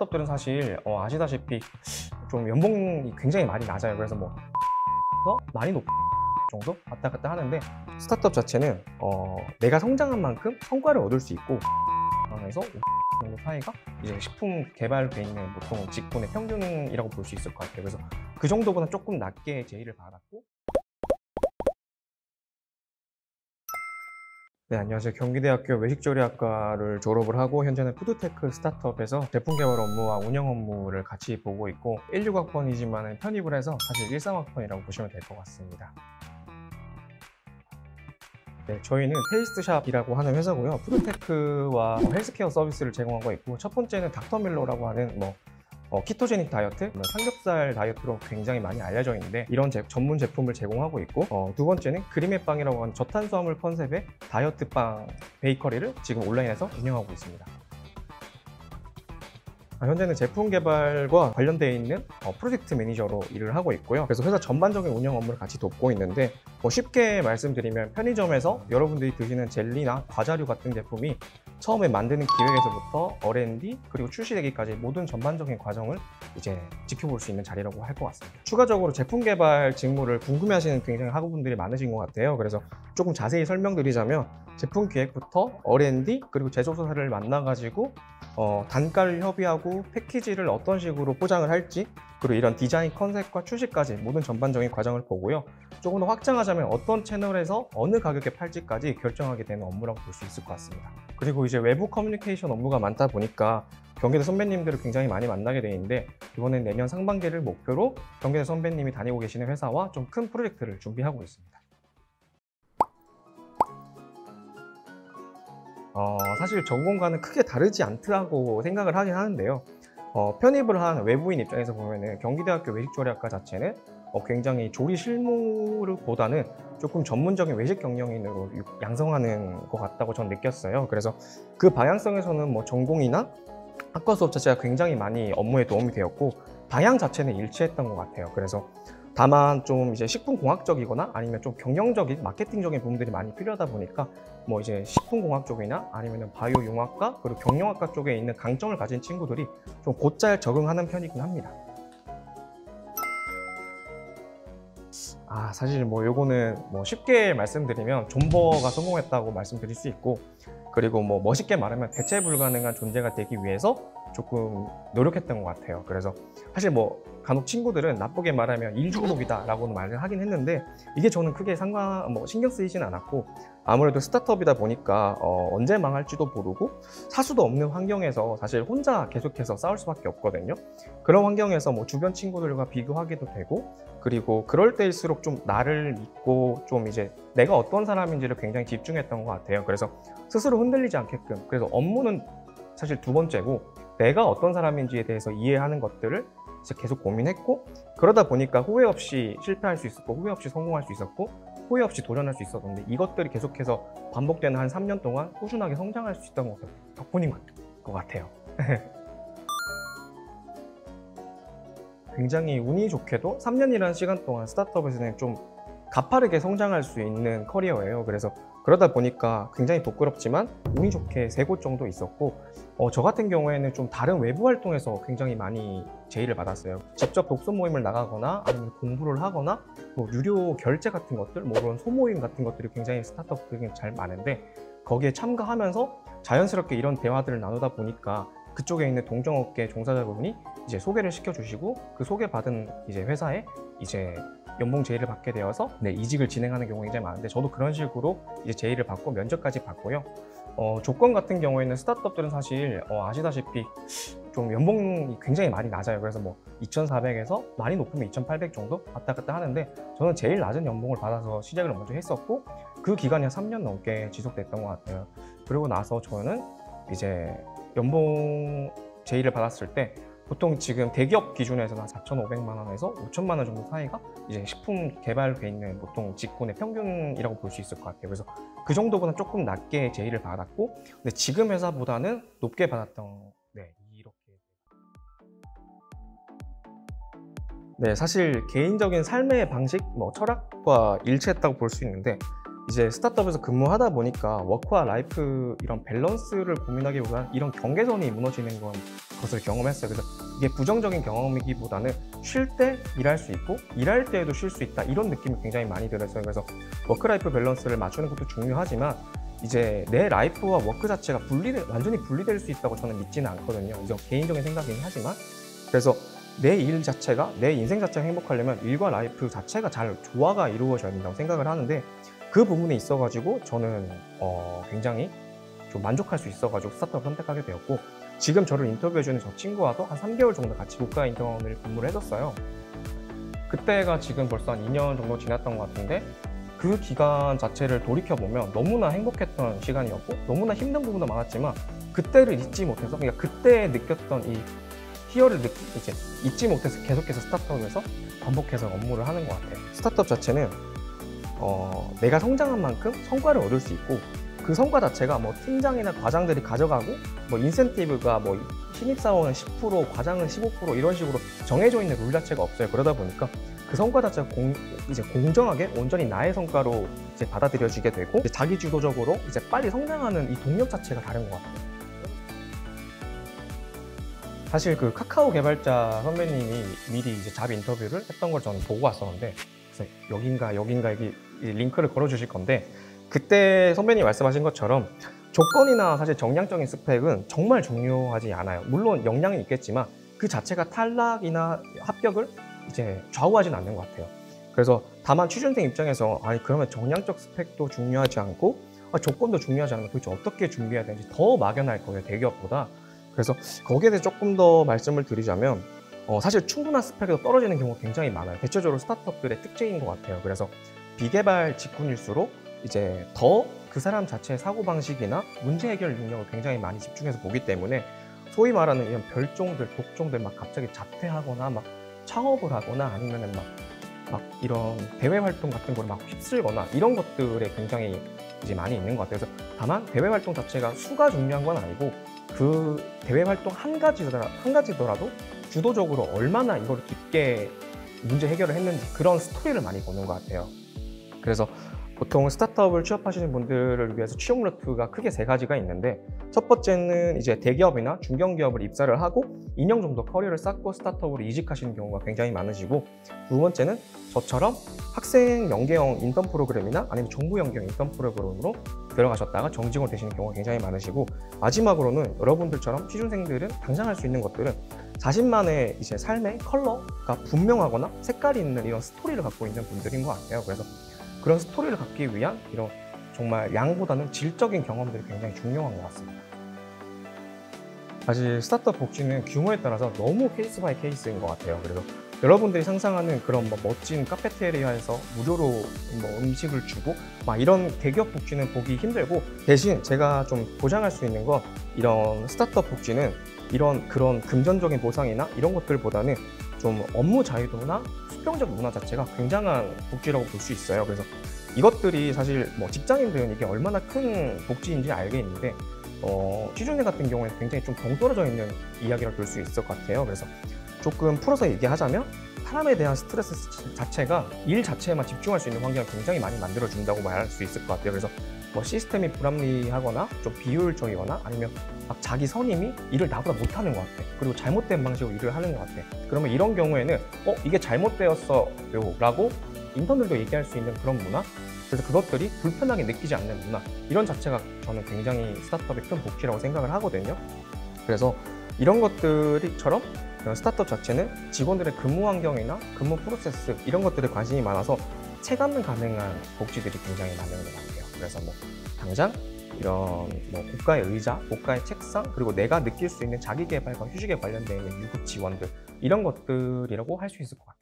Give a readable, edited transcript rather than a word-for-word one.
스타트업들은 사실 아시다시피 좀 연봉이 굉장히 많이 낮아요. 그래서 뭐 많이 높 정도 왔다 갔다 하는데, 스타트업 자체는 내가 성장한 만큼 성과를 얻을 수 있고, 그래서 정도 사이가 이제 식품 개발돼 있는 보통 직군의 평균이라고 볼 수 있을 것 같아요. 그래서 그 정도보다 조금 낮게 제의를 받았고. 네, 안녕하세요. 경기대학교 외식조리학과를 졸업을 하고 현재는 푸드테크 스타트업에서 제품 개발 업무와 운영 업무를 같이 보고 있고, 16학번이지만 편입을 해서 사실 13학번이라고 보시면 될 것 같습니다. 네, 저희는 테이스트샵이라고 하는 회사고요. 푸드테크와 헬스케어 서비스를 제공하고 있고, 첫 번째는 닥터밀러라고 하는 키토제닉 다이어트, 삼겹살 다이어트로 굉장히 많이 알려져 있는데, 이런 전문 제품을 제공하고 있고, 두 번째는 그림의 빵이라고 하는 저탄수화물 컨셉의 다이어트 빵 베이커리를 지금 온라인에서 운영하고 있습니다. 현재는 제품 개발과 관련되어 있는 프로젝트 매니저로 일을 하고 있고요. 그래서 회사 전반적인 운영 업무를 같이 돕고 있는데, 쉽게 말씀드리면 편의점에서 여러분들이 드시는 젤리나 과자류 같은 제품이 처음에 만드는 기획에서부터 R&D 그리고 출시되기까지 모든 전반적인 과정을 이제 지켜볼 수 있는 자리라고 할 것 같습니다. 추가적으로 제품 개발 직무를 궁금해하시는 굉장히 학우분들이 많으신 것 같아요. 그래서 조금 자세히 설명드리자면, 제품 기획부터 R&D 그리고 제조사를 만나가지고 단가를 협의하고 패키지를 어떤 식으로 포장을 할지, 그리고 이런 디자인 컨셉과 출시까지 모든 전반적인 과정을 보고요. 조금 더 확장하자면 어떤 채널에서 어느 가격에 팔지까지 결정하게 되는 업무라고 볼 수 있을 것 같습니다. 그리고 이제 외부 커뮤니케이션 업무가 많다 보니까 경기대 선배님들을 굉장히 많이 만나게 돼 있는데, 이번엔 내년 상반기를 목표로 경기대 선배님이 다니고 계시는 회사와 좀 큰 프로젝트를 준비하고 있습니다. 사실 전공과는 크게 다르지 않다고 생각을 하긴 하는데요. 편입을 한 외부인 입장에서 보면은 경기대학교 외식조리학과 자체는 굉장히 조리 실무보다는 조금 전문적인 외식 경영인으로 양성하는 것 같다고 전 느꼈어요. 그래서 그 방향성에서는 뭐 전공이나 학과 수업 자체가 굉장히 많이 업무에 도움이 되었고, 방향 자체는 일치했던 것 같아요. 그래서 다만 좀 이제 식품공학적이거나 아니면 좀 경영적인 마케팅적인 부분들이 많이 필요하다 보니까, 뭐 이제 식품공학 쪽이나 아니면 바이오융합과 그리고 경영학과 쪽에 있는 강점을 가진 친구들이 좀 곧잘 적응하는 편이긴 합니다. 사실 뭐 요거는 뭐 쉽게 말씀드리면 존버가 성공했다고 말씀드릴 수 있고, 그리고 뭐 멋있게 말하면 대체 불가능한 존재가 되기 위해서 조금 노력했던 것 같아요. 그래서 사실 뭐 간혹 친구들은 나쁘게 말하면 일중독이다 라고는 말을 하긴 했는데, 이게 저는 크게 신경 쓰이진 않았고, 아무래도 스타트업이다 보니까 언제 망할지도 모르고 사수도 없는 환경에서 사실 혼자 계속해서 싸울 수밖에 없거든요. 그런 환경에서 뭐 주변 친구들과 비교하기도 되고, 그리고 그럴 때일수록 좀 나를 믿고 좀 이제 내가 어떤 사람인지를 굉장히 집중했던 것 같아요. 그래서 스스로 흔들리지 않게끔, 그래서 업무는 사실 두 번째고, 내가 어떤 사람인지에 대해서 이해하는 것들을 이제 계속 고민했고, 그러다 보니까 후회 없이 실패할 수 있었고, 후회 없이 성공할 수 있었고, 후회 없이 도전할 수 있었는데, 이것들이 계속해서 반복되는 한 3년 동안 꾸준하게 성장할 수 있던 것 덕분인 것 같아요. 굉장히 운이 좋게도 3년이라는 시간 동안 스타트업에서는 좀 가파르게 성장할 수 있는 커리어예요. 그래서 그러다 보니까 굉장히 부끄럽지만 운이 좋게 3곳 정도 있었고, 저 같은 경우에는 좀 다른 외부 활동에서 굉장히 많이 제의를 받았어요. 직접 독서 모임을 나가거나 아니면 공부를 하거나 뭐 유료 결제 같은 것들, 뭐 그런 소모임 같은 것들이 굉장히 스타트업들이 잘 많은데, 거기에 참가하면서 자연스럽게 이런 대화들을 나누다 보니까 그쪽에 있는 동종업계 종사자분이 이제 소개를 시켜주시고, 그 소개받은 이제 회사에 이제 연봉 제의를 받게 되어서 이직을 진행하는 경우가 굉장히 많은데, 저도 그런 식으로 이제 제의를 받고 면접까지 받고요. 조건 같은 경우에는 스타트업들은 사실 아시다시피 좀 연봉이 굉장히 많이 낮아요. 그래서 뭐 2,400에서 많이 높으면 2,800 정도 왔다 갔다 하는데, 저는 제일 낮은 연봉을 받아서 시작을 먼저 했었고, 그 기간이 한 3년 넘게 지속됐던 것 같아요. 그리고 나서 저는 이제 연봉 제의를 받았을 때 보통 지금 대기업 기준에서는 4,500만 원에서 5천만 원 정도 사이가 이제 식품 개발돼 있는 보통 직군의 평균이라고 볼 수 있을 것 같아요. 그래서 그 정도보다 조금 낮게 제의를 받았고, 근데 지금 회사보다는 높게 받았던, 이렇게. 사실 개인적인 삶의 방식, 철학과 일치했다고 볼 수 있는데, 이제 스타트업에서 근무하다 보니까 워크와 라이프 이런 밸런스를 고민하기보다 이런 경계선이 무너지는 건 것을 경험했어요. 그래서 이게 부정적인 경험이기보다는 쉴 때 일할 수 있고 일할 때에도 쉴 수 있다, 이런 느낌이 굉장히 많이 들었어요. 그래서 워크라이프 밸런스를 맞추는 것도 중요하지만 이제 내 라이프와 워크 자체가 완전히 분리될 수 있다고 저는 믿지는 않거든요. 이건 개인적인 생각이긴 하지만, 그래서 내 일 자체가, 내 인생 자체가 행복하려면 일과 라이프 자체가 잘 조화가 이루어져야 된다고 생각을 하는데, 그 부분에 있어가지고 저는 굉장히 좀 만족할 수 있어가지고 스타트업을 선택하게 되었고, 지금 저를 인터뷰해주는 저 친구와도 한 3개월 정도 같이 국가 인턴을 근무를 했었어요. 그때가 지금 벌써 한 2년 정도 지났던 것 같은데, 그 기간 자체를 돌이켜보면 너무나 행복했던 시간이었고 너무나 힘든 부분도 많았지만 그때를 잊지 못해서, 그러니까 그때 느꼈던 이 희열을 이제 잊지 못해서 계속해서 스타트업에서 반복해서 업무를 하는 것 같아요. 스타트업 자체는 내가 성장한 만큼 성과를 얻을 수 있고, 그 성과 자체가 뭐 팀장이나 과장들이 가져가고, 뭐 인센티브가 뭐 신입사원은 10%, 과장은 15% 이런 식으로 정해져 있는 룰 자체가 없어요. 그러다 보니까 그 성과 자체가 이제 공정하게 온전히 나의 성과로 이제 받아들여지게 되고, 이제 자기 주도적으로 이제 빨리 성장하는 이 동력 자체가 다른 것 같아요. 사실 그 카카오 개발자 선배님이 미리 이제 잡 인터뷰를 했던 걸 저는 보고 왔었는데, 그래서 여긴가 여기 링크를 걸어 주실 건데, 그때 선배님이 말씀하신 것처럼 조건이나 사실 정량적인 스펙은 정말 중요하지 않아요. 물론 역량이 있겠지만 그 자체가 탈락이나 합격을 이제 좌우하지는 않는 것 같아요. 그래서 다만 취준생 입장에서 아니 그러면 정량적 스펙도 중요하지 않고 조건도 중요하지 않으면 도대체 어떻게 준비해야 되는지 더 막연할 거예요, 대기업보다. 그래서 거기에 대해 조금 더 말씀을 드리자면, 사실 충분한 스펙에도 떨어지는 경우가 굉장히 많아요. 대체적으로 스타트업들의 특징인 것 같아요. 그래서 비개발 직군일수록 이제 더 그 사람 자체의 사고방식이나 문제 해결 능력을 굉장히 많이 집중해서 보기 때문에, 소위 말하는 이런 별종들, 독종들 막 갑자기 자퇴하거나 막 창업을 하거나 아니면은 막 이런 대외 활동 같은 걸 막 휩쓸거나 이런 것들에 굉장히 이제 많이 있는 것 같아요. 그래서 다만 대외 활동 자체가 수가 중요한 건 아니고, 그 대외 활동 한 가지더라도 주도적으로 얼마나 이걸 깊게 문제 해결을 했는지 그런 스토리를 많이 보는 것 같아요. 그래서 보통 스타트업을 취업하시는 분들을 위해서 취업 루트가 크게 3가지가 있는데, 첫 번째는 이제 대기업이나 중견기업을 입사를 하고 2년 정도 커리어를 쌓고 스타트업으로 이직하시는 경우가 굉장히 많으시고, 두 번째는 저처럼 학생 연계형 인턴 프로그램이나 아니면 정부 연계형 인턴 프로그램으로 들어가셨다가 정직원으로 되시는 경우가 굉장히 많으시고, 마지막으로는 여러분들처럼 취준생들은 당장 할 수 있는 것들은 자신만의 이제 삶의 컬러가 분명하거나 색깔이 있는 이런 스토리를 갖고 있는 분들인 것 같아요. 그래서 그런 스토리를 갖기 위한 이런 정말 양보다는 질적인 경험들이 굉장히 중요한 것 같습니다. 사실 스타트업 복지는 규모에 따라서 너무 케이스 바이 케이스인 것 같아요. 그래서 여러분들이 상상하는 그런 뭐 멋진 카페테리아에서 무료로 뭐 음식을 주고 막 이런 대기업 복지는 보기 힘들고, 대신 제가 좀 보장할 수 있는 건, 이런 스타트업 복지는 그런 금전적인 보상이나 이런 것들보다는 좀 업무 자유도나 수평적 문화 자체가 굉장한 복지라고 볼 수 있어요. 그래서 이것들이 사실 뭐 직장인들은 이게 얼마나 큰 복지인지 알겠는데, 취준생 같은 경우에는 굉장히 좀 동떨어져 있는 이야기라고 볼 수 있을 것 같아요. 그래서 조금 풀어서 얘기하자면, 사람에 대한 스트레스 자체가 일 자체에만 집중할 수 있는 환경을 굉장히 많이 만들어준다고 말할 수 있을 것 같아요. 그래서 뭐 시스템이 불합리하거나 좀 비효율적이거나 아니면 막 자기 선임이 일을 나보다 못하는 것 같아, 그리고 잘못된 방식으로 일을 하는 것 같아, 그러면 이런 경우에는 이게 잘못되었어요 라고 인턴들도 얘기할 수 있는 그런 문화, 그래서 그것들이 불편하게 느끼지 않는 문화, 이런 자체가 저는 굉장히 스타트업의 큰 복지라고 생각을 하거든요. 그래서 이런 것들처럼 스타트업 자체는 직원들의 근무 환경이나 근무 프로세스 이런 것들에 관심이 많아서 체감 가능한 복지들이 굉장히 많은 것 같아요. 그래서 뭐 당장 이런 뭐 고가의 의자, 고가의 책상, 그리고 내가 느낄 수 있는 자기 개발과 휴식에 관련되어 있는 유급 지원들, 이런 것들이라고 할 수 있을 것 같아요.